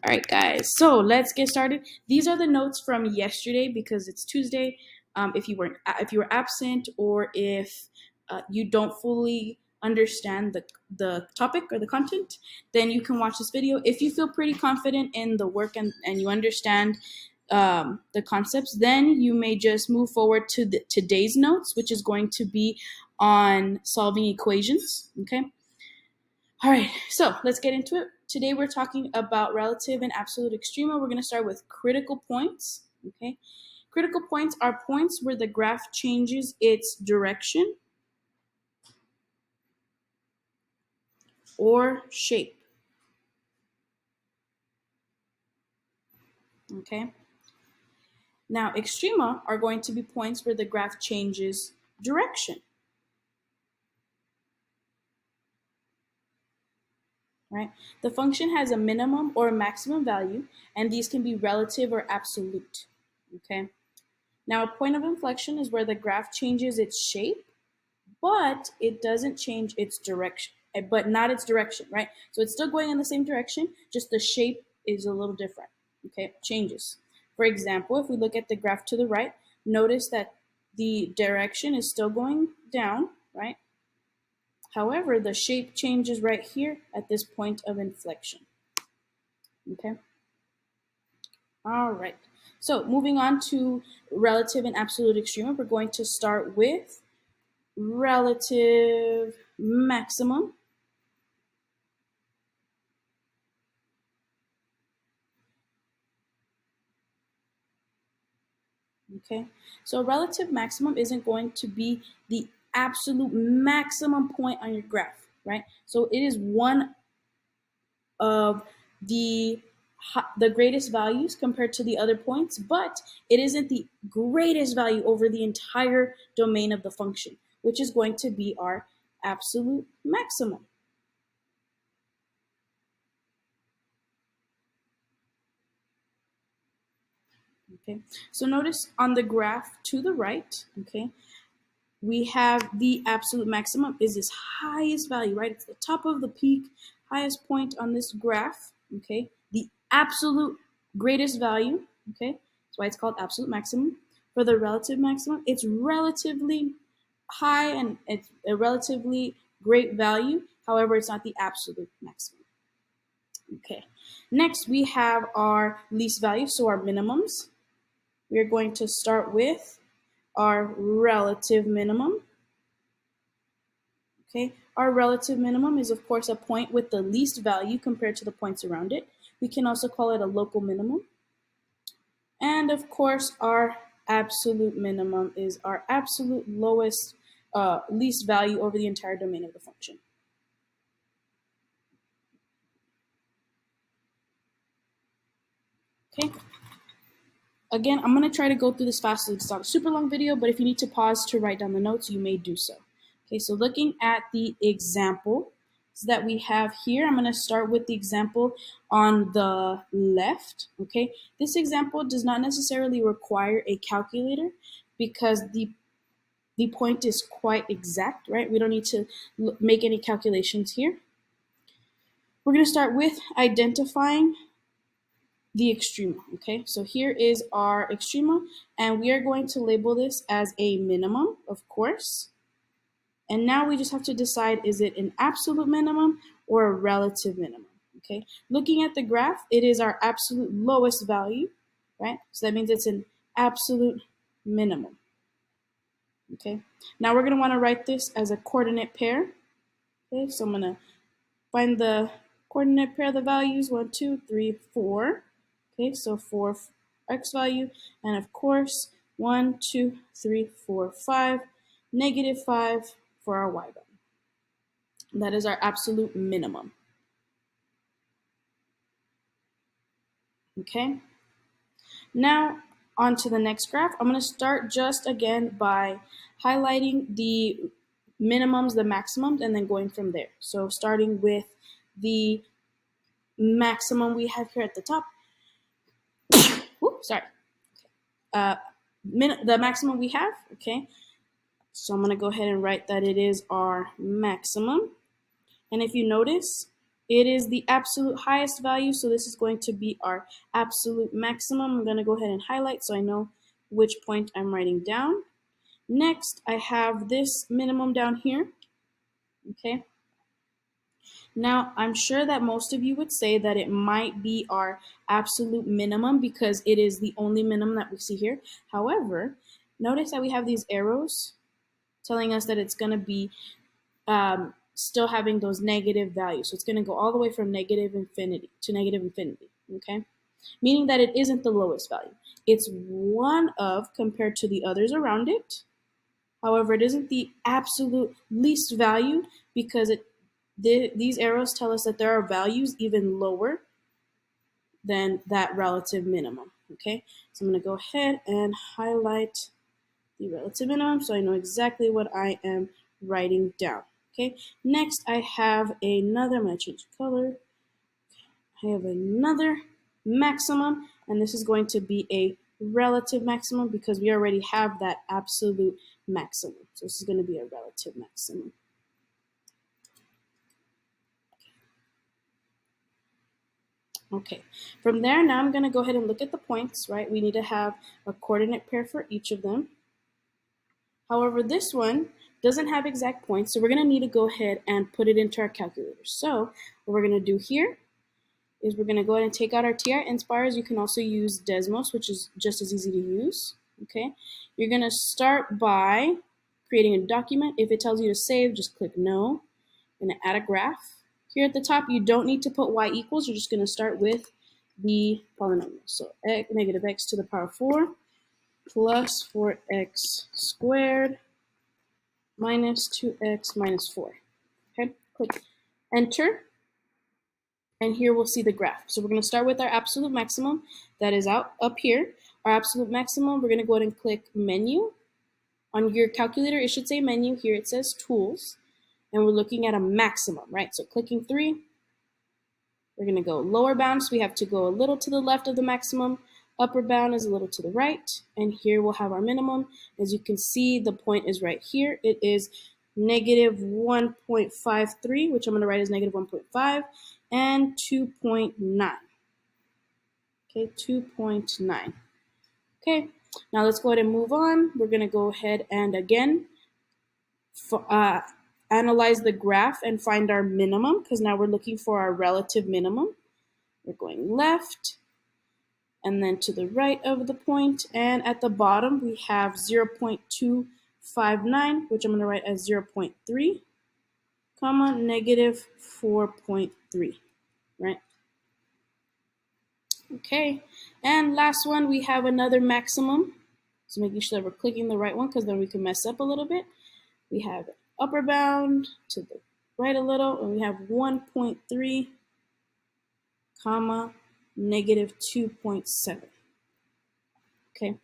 All right, guys, so let's get started. These are the notes from yesterday because it's Tuesday. If you were absent, or if you don't fully understand the topic or the content, then you can watch this video. If you feel pretty confident in the work and you understand the concepts, then you may just move forward to today's notes, which is going to be on solving equations. Okay. All right, so let's get into it. Today we're talking about relative and absolute extrema. We're going to start with critical points. Okay, critical points are points where the graph changes its direction or shape. Okay, now extrema are going to be points where the graph changes direction. Right? The function has a minimum or a maximum value, and these can be relative or absolute. Okay. Now, a point of inflection is where the graph changes its shape, but it doesn't change its direction, but not its direction, right? So it's still going in the same direction, just the shape is a little different. Okay, changes. For example, if we look at the graph to the right, notice that the direction is still going down, right? However, the shape changes right here at this point of inflection. Okay. All right. So moving on to relative and absolute extrema, we're going to start with relative maximum. Okay. So relative maximum isn't going to be the absolute maximum point on your graph, right? So it is one of the greatest values compared to the other points, but it isn't the greatest value over the entire domain of the function, which is going to be our absolute maximum. Okay, so notice on the graph to the right, okay, we have the absolute maximum is its highest value, right? It's the top of the peak, highest point on this graph, okay? The absolute greatest value, okay? That's why it's called absolute maximum. For the relative maximum, it's relatively high and it's a relatively great value. However, it's not the absolute maximum. Okay. Next, we have our least value, so our minimums. We're going to start with our relative minimum. Okay, our relative minimum is of course a point with the least value compared to the points around it. We can also call it a local minimum. And of course, our absolute minimum is our absolute lowest, least value over the entire domain of the function. Okay. Again, I'm going to try to go through this fast. It's not a super long video, but if you need to pause to write down the notes, you may do so. Okay, so looking at the example that we have here, I'm going to start with the example on the left. Okay, this example does not necessarily require a calculator because the point is quite exact, right? We don't need to make any calculations here. We're going to start with identifying the extrema. Okay, so here is our extrema, and we are going to label this as a minimum, of course. And now we just have to decide, is it an absolute minimum or a relative minimum? Okay, looking at the graph, it is our absolute lowest value, right? So that means it's an absolute minimum. Okay, now we're going to want to write this as a coordinate pair. Okay, so I'm going to find the coordinate pair of the values, 1, 2, 3, 4. Okay, so 4 x value, and of course 1, 2, 3, 4, 5, -5 for our y value. That is our absolute minimum. Okay, now on to the next graph. I'm going to start just again by highlighting the minimums, the maximums, and then going from there. So starting with the maximum we have here at the top. Oops, sorry. The maximum we have, okay? So I'm going to go ahead and write that it is our maximum. And if you notice, It is the absolute highest value, so this is going to be our absolute maximum. I'm going to go ahead and highlight so I know which point I'm writing down. Next, I have this minimum down here, okay? Now, I'm sure that most of you would say that it might be our absolute minimum because it is the only minimum that we see here. However, notice that we have these arrows telling us that it's going to be still having those negative values. So it's going to go all the way from negative infinity to negative infinity, okay? Meaning that it isn't the lowest value. It's one of compared to the others around it. However, it isn't the absolute least value because these arrows tell us that there are values even lower than that relative minimum, okay? So I'm going to go ahead and highlight the relative minimum so I know exactly what I am writing down, okay? Next, I have another, I'm going to change the color. I have another maximum, and this is going to be a relative maximum because we already have that absolute maximum. So this is going to be a relative maximum. Okay, from there, now I'm going to go ahead and look at the points, right? We need to have a coordinate pair for each of them. However, this one doesn't have exact points, so we're going to need to go ahead and put it into our calculator. So what we're going to do here is we're going to go ahead and take out our TI inspires. You can also use Desmos, which is just as easy to use, okay? You're going to start by creating a document. If it tells you to save, just click no. I'm going to add a graph. Here at the top, you don't need to put y equals. You're just going to start with the polynomial. So negative x to the power 4 plus 4x squared minus 2x minus 4. Okay, click enter. And here we'll see the graph. So we're going to start with our absolute maximum that is up here. Our absolute maximum, we're going to go ahead and click menu. On your calculator, it should say menu. Here it says tools. And we're looking at a maximum, right? So clicking 3, we're going to go lower bound. So we have to go a little to the left of the maximum. Upper bound is a little to the right. And here we'll have our minimum. As you can see, the point is right here. It is negative 1.53, which I'm going to write as negative 1.5, and 2.9. Okay, 2.9. Okay, now let's go ahead and move on. We're going to go ahead and again analyze the graph and find our minimum because now we're looking for our relative minimum. We're going left and then to the right of the point, and at the bottom we have 0.259, which I'm going to write as 0.3, comma, negative 4.3, right? Okay, and last one, we have another maximum. So making sure that we're clicking the right one because then we can mess up a little bit. We have upper bound to the right a little, and we have 1.3, comma, negative 2.7. Okay,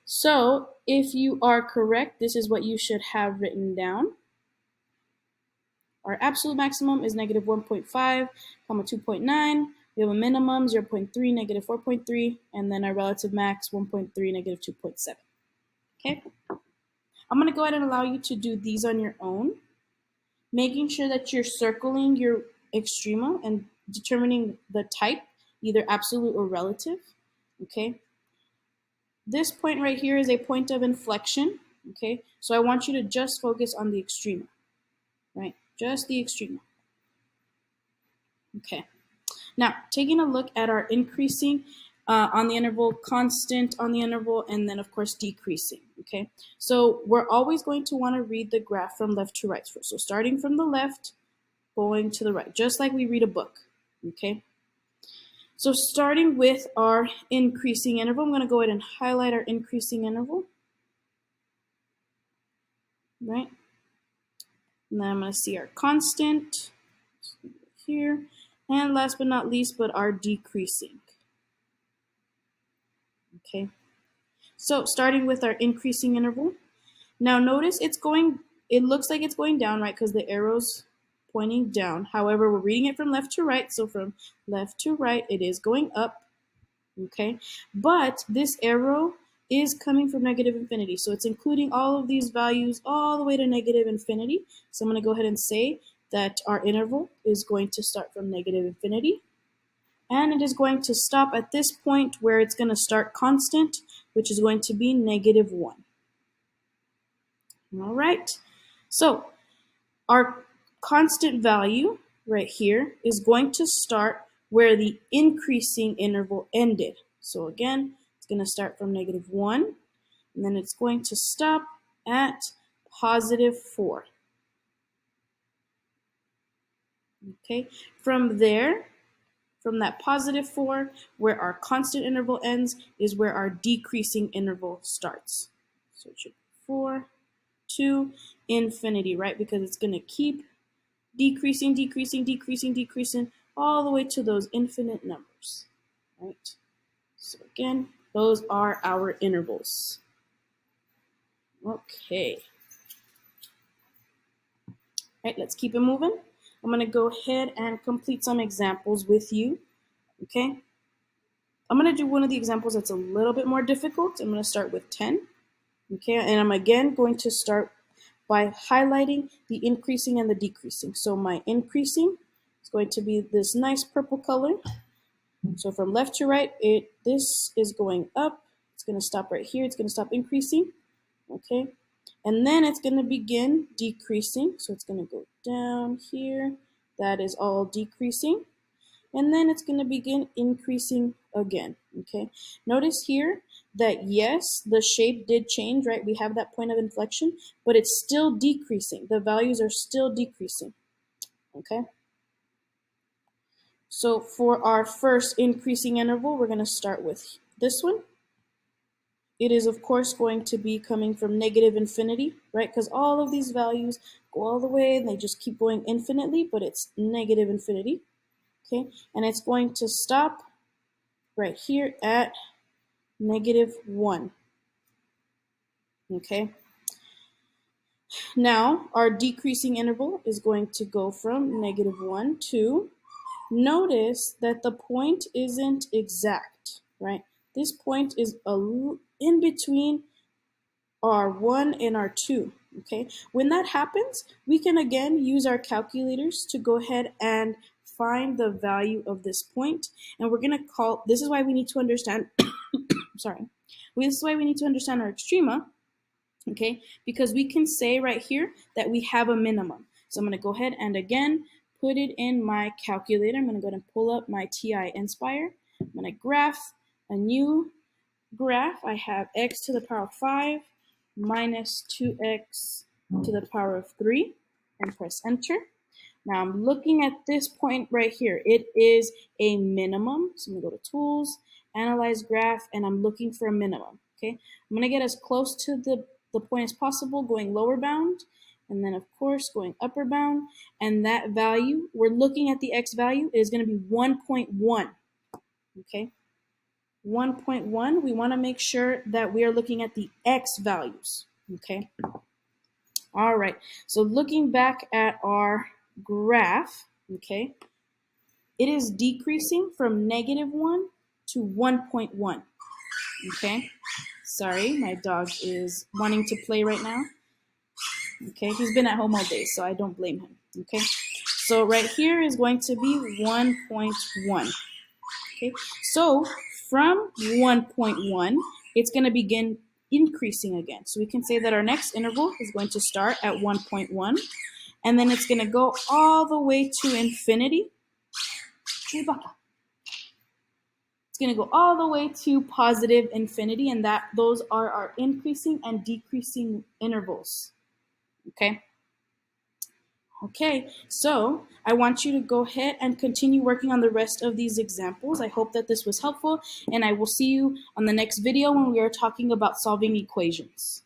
so if you are correct, this is what you should have written down. Our absolute maximum is negative 1.5, comma 2.9. We have a minimum 0.3, negative 4.3, and then our relative max 1.3, negative 2.7. Okay, I'm going to go ahead and allow you to do these on your own, making sure that you're circling your extrema and determining the type, either absolute or relative. Okay, this point right here is a point of inflection. Okay, so I want you to just focus on the extrema, right? Just the extrema. Okay. Now, taking a look at our increasing on the interval, constant on the interval, and then, of course, decreasing, okay? So we're always going to want to read the graph from left to right first. So starting from the left, going to the right, just like we read a book, okay? So starting with our increasing interval, I'm going to go ahead and highlight our increasing interval, right? And then I'm going to see our constant here. And last but not least, but our decreasing. Okay, so starting with our increasing interval. Now notice it looks like it's going down, right? Because the arrow's pointing down. However, we're reading it from left to right. So from left to right, it is going up. Okay, but this arrow is coming from negative infinity. So it's including all of these values all the way to negative infinity. So I'm going to go ahead and say that our interval is going to start from negative infinity, and it is going to stop at this point where it's going to start constant, which is going to be negative 1. All right, so our constant value right here is going to start where the increasing interval ended. So again, it's going to start from negative 1, and then it's going to stop at positive 4. Okay, from there, from that positive 4, where our constant interval ends, is where our decreasing interval starts. So it should be 4 to infinity, right? Because it's going to keep decreasing, decreasing, decreasing, decreasing, all the way to those infinite numbers, right? So again, those are our intervals. Okay. All right, let's keep it moving. I'm going to go ahead and complete some examples with you, okay? I'm going to do one of the examples that's a little bit more difficult. I'm going to start with 10, okay? And I'm again going to start by highlighting the increasing and the decreasing. So my increasing is going to be this nice purple color. So from left to right, this is going up. It's going to stop right here. It's going to stop increasing, okay? And then it's going to begin decreasing. So it's going to go down here. That is all decreasing. And then it's going to begin increasing again, okay? Notice here that yes, the shape did change, right? We have that point of inflection, but it's still decreasing. The values are still decreasing, okay? So for our first increasing interval, we're going to start with this one. It is, of course, going to be coming from negative infinity, right? Because all of these values go all the way and they just keep going infinitely, but it's negative infinity, okay? And it's going to stop right here at negative 1, okay? Now, our decreasing interval is going to go from negative 1 to, notice that the point isn't exact, right? This point is in between our 1 and our 2, okay? When that happens, we can again use our calculators to go ahead and find the value of this point. And we're going to call, this is why we need to understand, sorry, this is why we need to understand our extrema, okay? Because we can say right here that we have a minimum. So I'm going to go ahead and again put it in my calculator. I'm going to go ahead and pull up my TI Inspire. I'm going to graph a new graph. I have x to the power of 5 minus 2x to the power of 3 and press enter. Now I'm looking at this point right here. It is a minimum. So I'm going to go to Tools, Analyze Graph, and I'm looking for a minimum. Okay, I'm going to get as close to the point as possible, going lower bound, and then of course going upper bound. And that value, we're looking at the x value, it is going to be 1.1. Okay, 1.1. We want to make sure that we are looking at the x values. Okay. All right. So looking back at our graph, okay, it is decreasing from negative 1 to 1.1. Okay. Sorry, my dog is wanting to play right now. Okay, he's been at home all day, so I don't blame him. Okay, so right here is going to be 1.1. Okay, so from 1.1, it's going to begin increasing again. So we can say that our next interval is going to start at 1.1, and then it's going to go all the way to infinity. It's going to go all the way to positive infinity, and those are our increasing and decreasing intervals. Okay. Okay, so I want you to go ahead and continue working on the rest of these examples. I hope that this was helpful, and I will see you on the next video when we are talking about solving equations.